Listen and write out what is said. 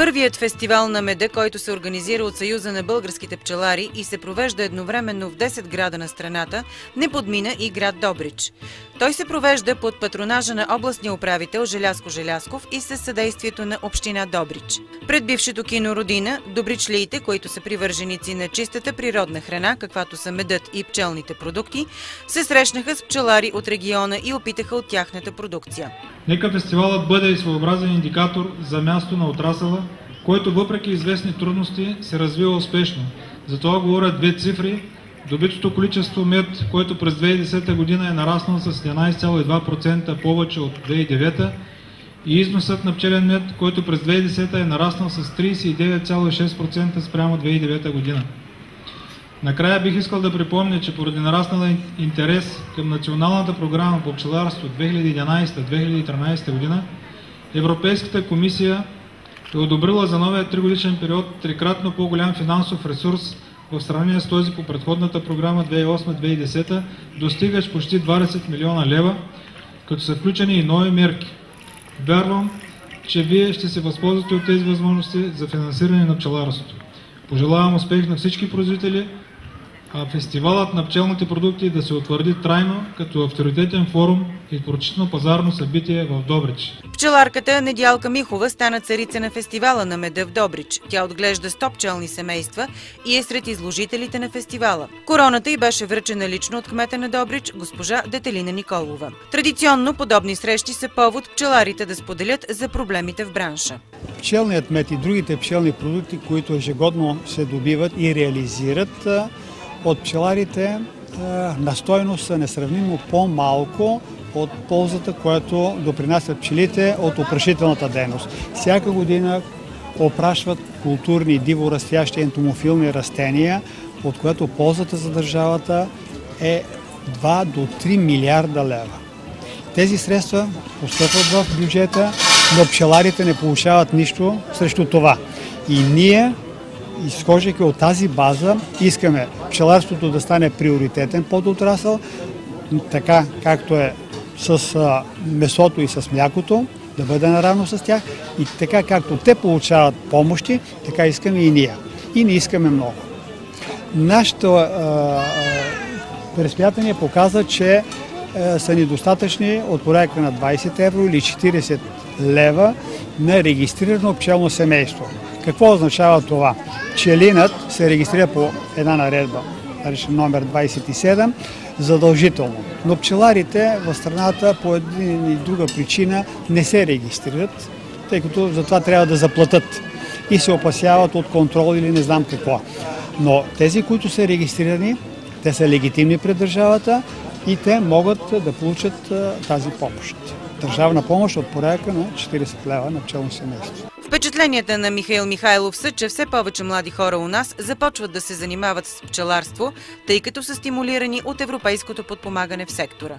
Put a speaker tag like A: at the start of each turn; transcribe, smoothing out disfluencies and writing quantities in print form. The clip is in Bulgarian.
A: Първият фестивал на меда, който се организира от Съюза на българските пчелари и се провежда едновременно в 10 града на страната, не подмина и град Добрич. Той се провежда под патронажа на областния управител Желязко Желязков и със съдействието на община Добрич. Пред бившето кино Родина, добричлиите, които са привърженици на чистата природна храна, каквато са медът и пчелните продукти, се срещнаха с пчелари от региона и опитаха от тяхната продукция.
B: Нека фестивалът бъде и своеобразен индикатор за място на отрасъла, който въпреки известни трудности се развива успешно. За това говорят две цифри. Добитото количество мед, което през 2010 година е нараснало с 11,2% повече от 2009, и износът на пчелен мед, който през 2010 е нараснал с 39,6% спрямо 2009 година. Накрая бих искал да припомня, че поради нараснала интерес към Националната програма по пчеларство 2011-2013 година, Европейската комисия е одобрила за новия 3-годишен период трикратно по-голям финансов ресурс в сравнение с този по предходната програма 2008-2010, достигащ почти 20 милиона лева, като са включени и нови мерки. Вярвам, че вие ще се възползвате от тези възможности за финансиране на пчеларството. Пожелавам успех на всички производители, а фестивалът на пчелните продукти да се утвърди трайно като авторитетен форум и прочитано пазарно събитие в Добрич.
A: Пчеларката Недялка Михова стана царица на фестивала на меда в Добрич. Тя отглежда 100 пчелни семейства и е сред изложителите на фестивала. Короната й беше връчена лично от кмета на Добрич, госпожа Детелина Николова. Традиционно подобни срещи са повод пчеларите да споделят за проблемите в бранша.
C: Пчелният мед и другите пчелни продукти, които ежегодно се добиват и реализират от пчеларите, на стойност са несравнимо по-малко от ползата, която допринасят пчелите от опрашителната дейност. Всяка година опрашват културни, диворастящи ентомофилни растения, от което ползата за държавата е 2 до 3 милиарда лева. Тези средства постъпват в бюджета, но пчеларите не получават нищо срещу това. И ние, изхождайки от тази база, искаме пчеларството да стане приоритетен подотрасъл, така както е с месото и с млякото, да бъде наравно с тях, и така както те получават помощи, така искаме и ние. И не искаме много. Нашето преспятание показва, че са недостатъчни от порядка на 20 евро или 40 лева на регистрирано пчелно семейство. Какво означава това? Пчелинът се регистрира по една наредба, номер 27, задължително. Но пчеларите в страната по една и друга причина не се регистрират, тъй като за това трябва да заплатят и се опасяват от контрол или не знам какво. Но тези, които са регистрирани, те са легитимни пред държавата и те могат да получат тази помощ. Държавна помощ от порядка на 40 лева на пчелно семейство.
A: Впечатленията на Михаил Михайлов са, че все повече млади хора у нас започват да се занимават с пчеларство, тъй като са стимулирани от европейското подпомагане в сектора.